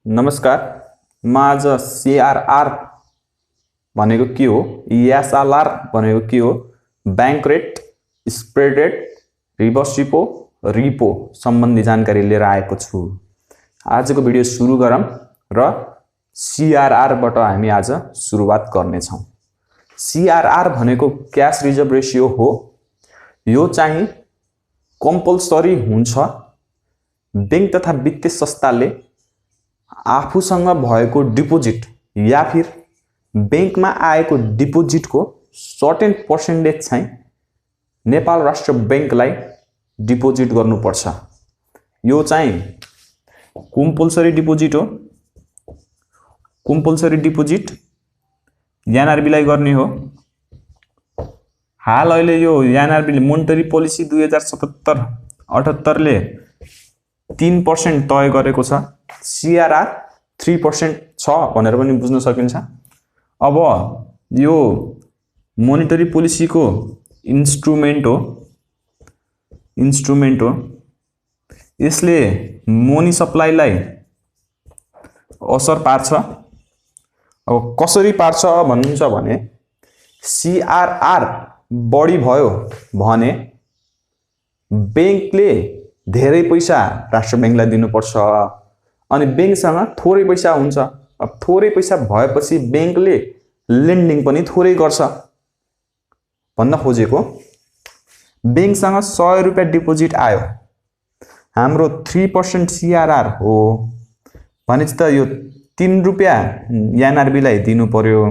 नमस्कार। म आज सीआरआर भनेको के हो, एसएलआर भनेको के हो, bank rate, spread rate, reverse repo सम्बन्धी जानकारी लिएर आएको छु। आजको भिडियो सुरु गरौँ र सीआरआर बाट हामी आज सुरुवात गर्नेछौं। सीआरआर भनेको क्याश रिजर्भ रेशियो हो। यो चाहिँ कम्पल्सरी हुन्छ। बैंक तथा वित्तीय संस्थाले आफूसँग भएको डिपोजिट या फिर बैंकमा आएको डिपोजिटको सर्टेन पर्सेन्टेज चाहिँ नेपाल राष्ट्र बैंकलाई डिपोजिट गर्नुपर्छ। यो चाहिँ कम्पल्सरी डिपोजिट हो। कम्पल्सरी डिपोजिट एनआरबीलाई गर्ने हो। हाल अहिले यो एनआरबीले मोनेटरी पोलिसी 2077-78 ले 3% तय गरेको छ। सीआरआर 3% छ भनेर पनि बुझ्न सकिन्छ। अब यो मोनेटरी पोलिसीको इन्स्ट्रुमेन्ट हो। यसले मनी सप्लाईलाई असर पार्छ। अब कसरी पार्छ भन्नुहुन्छ भने सीआरआर बढी भयो भने बैंकले धेरै पैसा राष्ट्र बैंकलाई दिनुपर्छ अनि बैंकसँग थोरै पैसा हुन्छ। अब थोरै पैसा भएपछि बैंकले लेन्डिङ पनि थोरै गर्छ। भन्न खोजेको बैंकसँग 100 रुपैयाँ डिपोजिट आयो, हाम्रो 3% सीआरआर हो भनेपछि त यो 3 रुपैयाँ एनआरबीलाई दिनु पर्यो।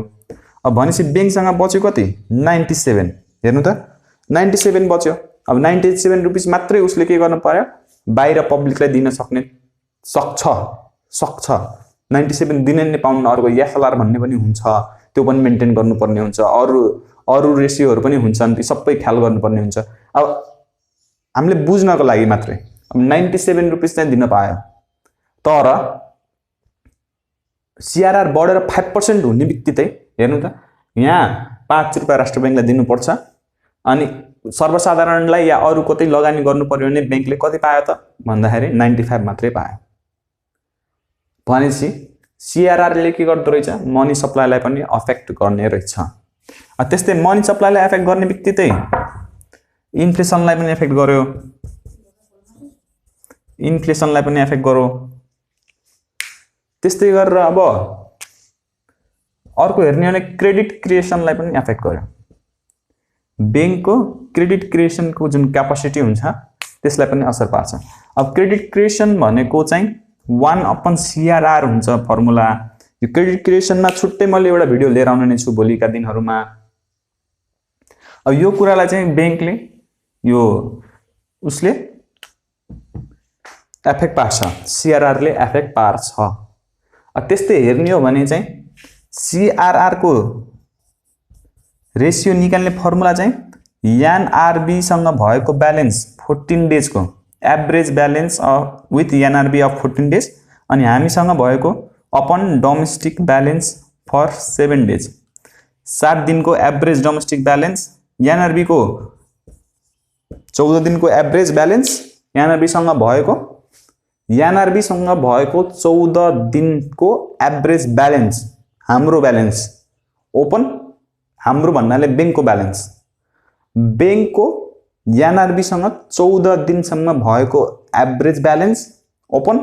अब भनेपछि बैंकसँग बच्यो कति? 97। हेर्नु त 97 बच्यो। अब 97 रुपैयाँ मात्रै उसले के गर्न पर्यो? बाहिर पब्लिकलाई दिन सक्छ 97 दिनै नै पाउनु। अर्को एसएलआर भन्ने पनि हुन्छ, त्यो पनि मेन्टेन गर्नुपर्ने हुन्छ। अरु रेशियोहरु पनि हुन्छन्, ती सबै ख्याल गर्नुपर्ने हुन्छ। अब हामीले बुझ्नको लागि मात्रै अब 97 रुपैयाँ चाहिँ दिन पायो। तर सीआरआर बढेर 5% हुने बित्तिकै हेर्नु त यहाँ 5 रुपैयाँ राष्ट्र बैंकलाई दिनुपर्छ अनि सर्वसाधारणलाई या अरु कतै लगानी गर्नु पर्यो भने बैंकले कति पायो त भन्दाखेरि 95 मात्रै पायो। भनेपछि सीआरआर ले के गर्दो रहेछ? मनी सप्लाईलाई पनि अफेक्ट गर्ने रहेछ। त्यस्तै मनी सप्लाईलाई अफेक्ट गर्ने बित्तिकै इन्फ्लेसनलाई पनि अफेक्ट गर्यो। त्यस्तै गरेर अब अर्को हेर्ने भने क्रेडिट क्रिएसनलाई पनि अफेक्ट गर्यो। बैंकको क्रेडिट क्रिएसनको जुन क्यापासिटी हुन्छ त्यसलाई पनि असर पार्छ। अब क्रेडिट क्रिएसन भनेको चाहिँ 1/CRR हुन्छ फर्मुला। यो क्रेडिट क्रिएसनमा छुट्टै मैले एउटा भिडियो लिएर आउने नै छु भोलिका दिनहरुमा। अब यो कुरालाई चाहिँ बैंकले उसले एफेक्ट पार्छ, सीआरआर ले एफेक्ट पार्छ। त्यस्तै हेर्ने हो भने चाहिँ सीआरआर को रेशियो निकाल्ने फर्मुला चाहिँ एनआरबी सँग भएको ब्यालेन्स 14 डेज को average balance with NRB of 14 days अनि हामीसँग भएको अपन डोमेस्टिक ब्यालेन्स फर 7 डेज, 7 दिनको एभरेज डोमेस्टिक ब्यालेन्स, एनआरबी को 14 दिनको एभरेज ब्यालेन्स, एनआरबी सँग भएको 14 दिनको एभरेज ब्यालेन्स, हाम्रो ब्यालेन्स ओपन, हाम्रो भन्नाले बैंकको ब्यालेन्स, बैंकको एनआरबी सँग 14 दिनसम्म भएको एभरेज ब्यालेन्स ओपन,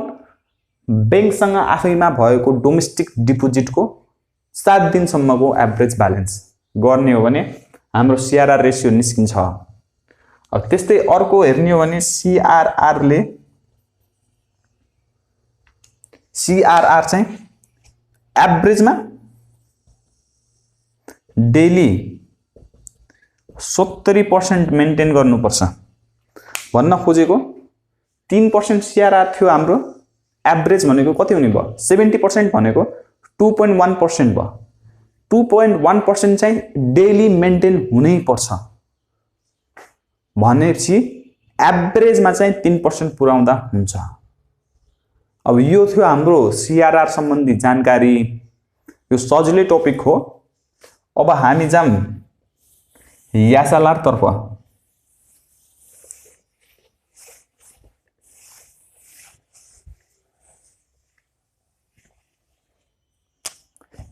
बैंकसँग आफैमा भएको डोमेस्टिक डिपोजिटको 7 दिनसम्मको एभरेज ब्यालेन्स गर्ने हो भने हाम्रो सीआरआर रेशियो निस्किन्छ। अब त्यस्तै अर्को हेर्ने हो भने सीआरआर चाहिँ एभरेजमा डेली 70% मेन्टेन गर्नुपर्छ। भन्न खोजेको 3% सीआरआर थियो हाम्रो, एभरेज भनेको कति हुने भयो? 70% भनेको 2.1% भयो। 2.1% चाहिँ डेली मेन्टेन हुनै पर्छ भनेपछि एभरेजमा चाहिँ 3% पुर्याउँदा हुन्छ। अब यो थियो हाम्रो सीआरआर सम्बन्धी जानकारी। यो सजिलै टपिक हो। अब हामी जाम एसएलआर तर्फ।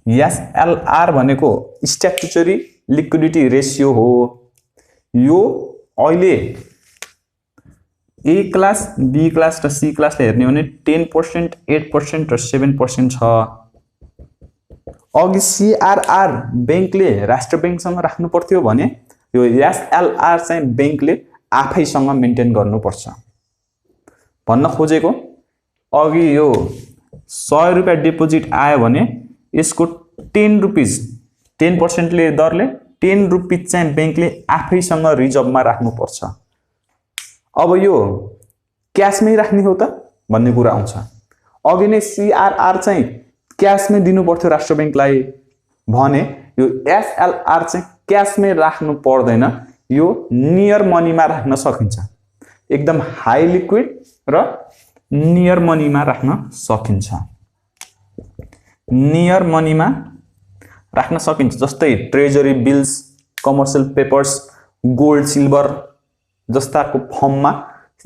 एसएलआर भनेको स्ट्याट्युटरी लिक्विडिटी रेशियो हो। यो अहिले ए क्लास, बी क्लास र सी क्लासले हेर्ने हो भने 10%, 8% र 7% छ। अघि सीआरआर बैंकले राष्ट्र बैंकसँग राख्नु पर्थ्यो भने यो एसएलआर चाहिँ बैंकले आफैसँग मेन्टेन गर्नुपर्छ भन्न खोजेको। अघि यो 100 रुपैयाँ डिपोजिट आयो भने यसको 10 रुपीज 10% ले दरले 10 रुपीज चाहिँ बैंकले आफैसँग रिजर्भमा राख्नुपर्छ। अब यो क्याशमै राख्ने हो त भन्ने कुरा आउँछ। अघि नै सीआरआर चाहिँ क्याशमै दिनु पर्थ्यो राष्ट्र बैंकलाई भने यो एसएलआर चाहिँ क्याशमै राख्नु पर्दैन, यो नियर मनीमा राख्न सकिन्छ। एकदम हाई लिक्विड र नियर मनीमा राख्न सकिन्छ। नियर मनीमा राख्न सकिन्छ जस्तै treasury bills, commercial papers, gold silver जस्ताको फर्ममा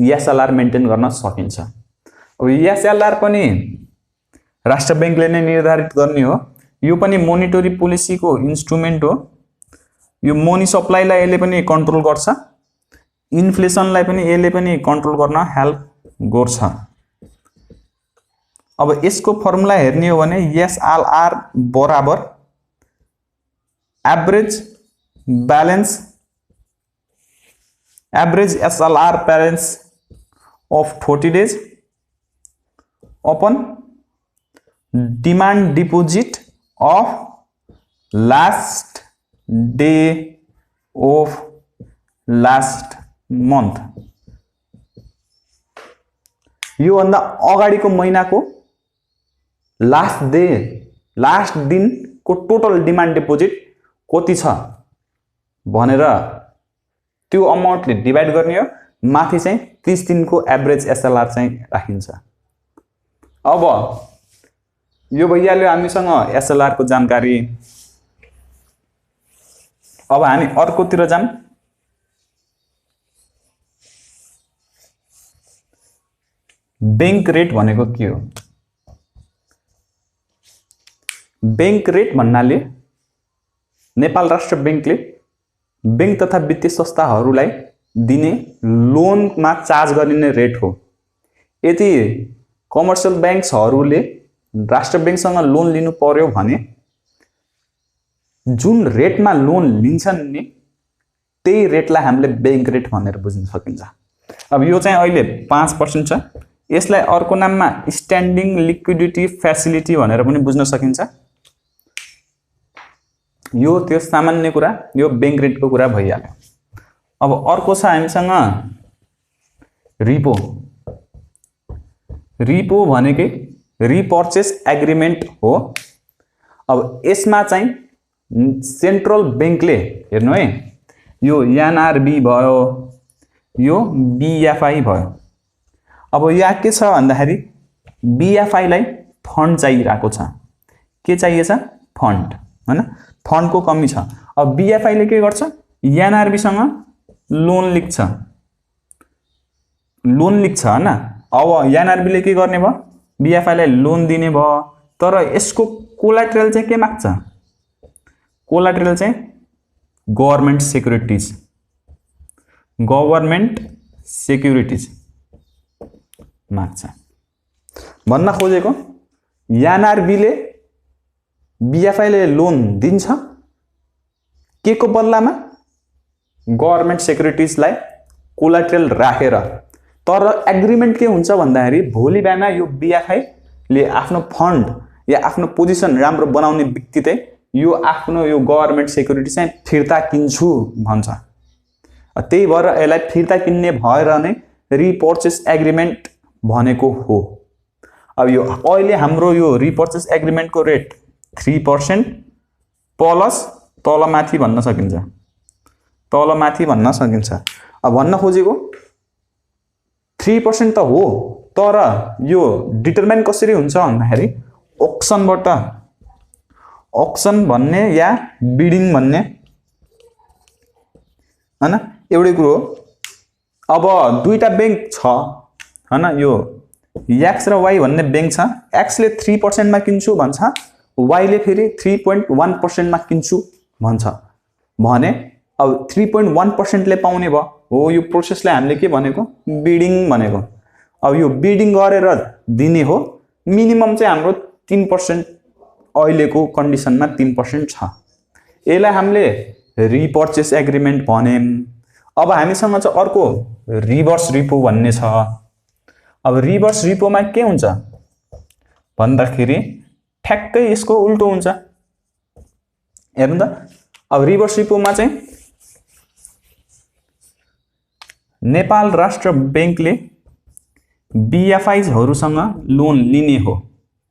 एसएलआर मेन्टेन गर्न सकिन्छ। अब एसएलआर पनि राष्ट्र बैंकले नै निर्धारित गर्ने हो। यो पनि मोनिटरी पोलिसीको इन्स्ट्रुमेन्ट हो। यो मनी सप्लाईलाई यसले पनि कन्ट्रोल गर्छ, इन्फ्लेसनलाई पनि यसले पनि कन्ट्रोल गर्न हेल्प गर्छ। अब यसको फर्मुला हेर्ने हो भने एसएलआर बराबर average SLR balance of 40 days upon demand deposit of last day of last month। यो भन्दा अगाडिको महिनाको लास्ट दिनको टोटल डिमान्ड डिपोजिट कति छ भनेर त्यो अमाउन्टले डिभाइड गर्ने हो। माथि चाहिँ 30 दिनको एभरेज एसएलआर चाहिँ राखिन्छ। अब यो भइहाल्यो हामीसँग एसएलआर को जानकारी। अब हामी अर्कोतिर जाम। बैंक रेट भनेको के हो? बैंक रेट भन्नाले नेपाल राष्ट्र बैंकले बैंक तथा वित्तीय संस्थाहरूलाई दिने लोनमा चार्ज गरिने रेट हो। यदि कमर्शियल बैंक्सहरूले राष्ट्र बैंकसँग लोन लिनु पर्यो भने जुन रेटमा लोन लिन्छन् नि त्यही रेटलाई हामीले बैंक रेट भनेर बुझ्न सकिन्छ। अब यो चाहिँ अहिले 5% छ। यसलाई अर्को नाममा स्ट्यान्डिङ लिक्विडिटी फ्यासिलिटी भनेर पनि बुझ्न सकिन्छ। यो त्यो सामान्य कुरा, यो बैंक रेटको कुरा भइहाल्यो। अब अर्को छ हामीसँग रिपो। रिपो भनेकै रिपर्चेस एग्रिमेन्ट हो। अब यसमा चाहिँ सेन्ट्रल बैंकले हेर्नु है, यो एनआरबी भयो, यो बीएफआई भयो। अब यहाँ के छ भन्दाखेरि बीएफआई लाई फन्ड चाहिरहेको छ। के चाहिएछ? फन्ड, हैन? फन्डको कमी छ। अब बीएफआई ले के गर्छ? एनआरबी सँग लोन लिन्छ हैन। अब एनआरबी ले के गर्ने भयो? बीएफआई लाई लोन दिने भयो। तर यसको कोलाट्रल चाहिँ के माग्छ? कोलाट्रल चाहिँ गभर्नमेन्ट सेक्युरिटीज माग्छ। भन्न खोजेको एनआरबी ले बीएफआई ले लोन दिन्छ के को बदलामा? गभर्नमेन्ट सेक्युरिटीजलाई कोलाट्रल राखेर। तर एग्रिमेन्ट के हुन्छ भन्दाखेरि भोलि बिहान यो बीएफआई ले आफ्नो फन्ड या आफ्नो पोजिसन राम्रो बनाउने बित्तिकै यो आफ्नो यो गभर्नमेन्ट सेक्युरिटी चाहिँ फिर्ता किन्छु भन्छ। त्यही भएर यसलाई फिर्ता किन्ने भएर नै रिपर्चेस एग्रिमेन्ट भनेको हो। अब यो अहिले हाम्रो यो रिपर्चेस एग्रिमेन्टको रेट 3% प्लस तलमाथि भन्न सकिन्छ, तलमाथि भन्न सकिन्छ। अब भन्न खोजेको 3% त हो, तर यो डिटरमाइन कसरी हुन्छ भन्दाखेरि ऑक्सनबाट, ऑक्सन भन्ने या बिडिङ भन्ने हैन एउटै कुरो हो। अब दुईटा बैंक छ हैन, यो एक्स र वाई भन्ने बैंक छ। एक्स ले 3% मा किन्छु भन्छ, Y ले फेरि 3.1% मा किन्छु भन्छ भने अब 3.1% ले पाउने भयो हो। यो प्रोसेसलाई हामीले के भनेको बिडिङ भनेको। अब यो बिडिङ गरेर दिने हो। मिनिमम चाहिँ हाम्रो 3% अहिलेको कन्डिसनमा 3% छ। यसलाई हामीले रिपर्चेस एग्रिमेन्ट भन्यौं। अब हामीसँग चाहिँ अर्को रिभर्स रिपो भन्ने छ। अब रिभर्स रिपोमा के हुन्छ भन्दाखेरि ठ्याक्कै यसको उल्टो हुन्छ। हेर्नु त अब रिभर्स रिपोमा चाहिँ नेपाल राष्ट्र बैंकले बीएफआईजहरुसँग लोन लिने हो,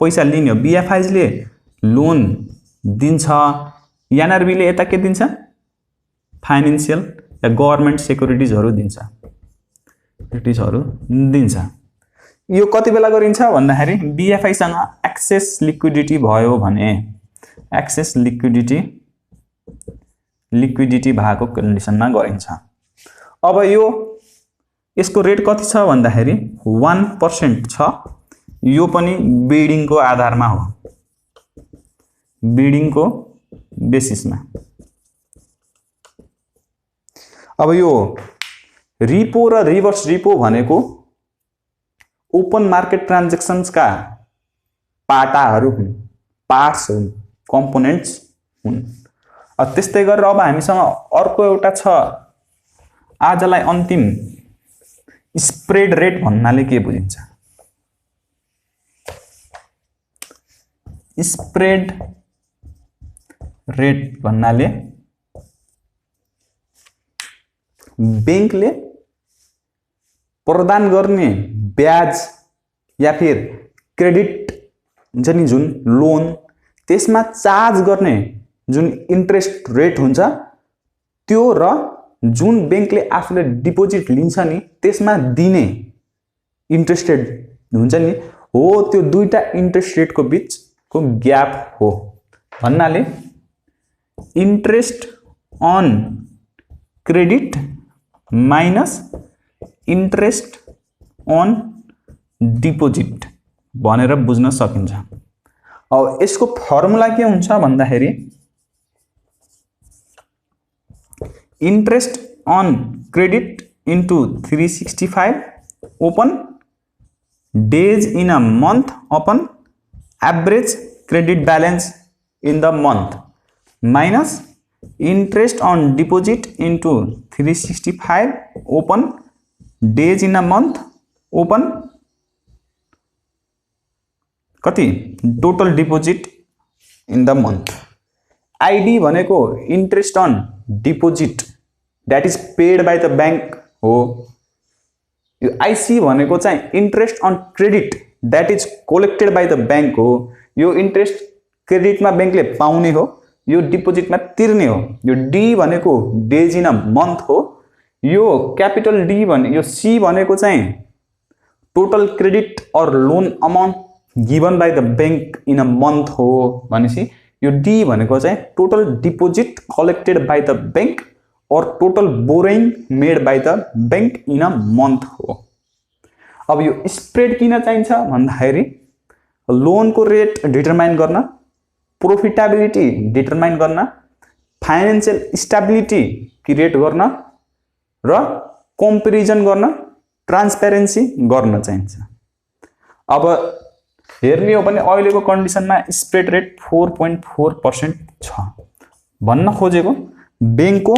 पैसा लिने हो। बीएफआईजले लोन दिन्छ, एनआरबीले यता के दिन्छ फाइनान्शियल या गभर्नमेन्ट सेक्युरिटिजहरु दिन्छ, सेक्युरिटिजहरु दिन्छ। यो कति बेला गरिन्छ भन्दाखेरि बीएफआई सँग एक्सेस लिक्विडिटी भयो भने, एक्सेस लिक्विडिटी भएको कन्डिसनमा गरिन्छ। अब यसको रेट कति छ भन्दाखेरि 1% छ। यो पनि बिडिङको आधारमा हो, बिडिङको बेसिसमा। अब यो रिपो र रिभर्स रिपो भनेको ओपन मार्केट ट्रान्ज्याक्सन्स का पाटाहरू हुन्, पार्ट्स हुन्, कम्पोनेन्ट्स हुन्। त्यस्तै गरेर अब हामीसँग अर्को एउटा छ, आजलाई अन्तिम स्प्रेड रेट भन्नाले के बुझिन्छ? स्प्रेड रेट भन्नाले बैंकले प्रदान गर्ने ब्याज या फिर क्रेडिट हुन्छ नि जुन लोन, त्यसमा चार्ज गर्ने जुन इन्ट्रेस्ट रेट हुन्छ त्यो र जुन बैंकले आफूले डिपोजिट लिन्छ नि त्यसमा दिने इन्ट्रेस्ट रेट हुन्छ नि हो, त्यो दुईटा इन्ट्रेस्ट रेटको बीचको ग्याप हो भन्नाले interest on credit minus interest on deposit भनेर बुझ्न सकिन्छ। अब यसको फर्मुला के हुन्छ भन्दाखेरि interest on credit into 365 upon days in a month upon average credit balance in the month minus interest on deposit into 365 upon days in a month upon कति total deposit in the month. ID भनेको interest on deposit that is paid by the bank हो। यो IC भनेको चाहिँ interest on credit that is collected by the bank हो। यो interest credit में बैंकले पाउने हो, यो डिपोजिट में तिर्ने हो। यो डी भनेको डेज इन अ मंथ हो। यो कैपिटल डी भने यो सी भनेको चाहिँ टोटल क्रेडिट और loan amount given by the bank in a month हो भनेसी यो डी भनेको चाहिँ total deposit collected by the bank और total borrowing made by the bank in a month हो। अब यो स्प्रेड किन चाहिन्छ भन्दाखेरि लोन को रेट डिटरमाइन गर्न, प्रोफिटेबिलिटी डिटरमाइन गर्न, फाइनेन्शियल स्टेबिलिटी क्रिएट गर्न र कम्पेरिजन गर्न, ट्रान्सपेरेन्सी गर्न चाहिन्छ। अब हेर्ने हो भने अहिलेको कन्डिसनमा स्प्रेड रेट 4.4% छ। भन्न खोजेको बैंकको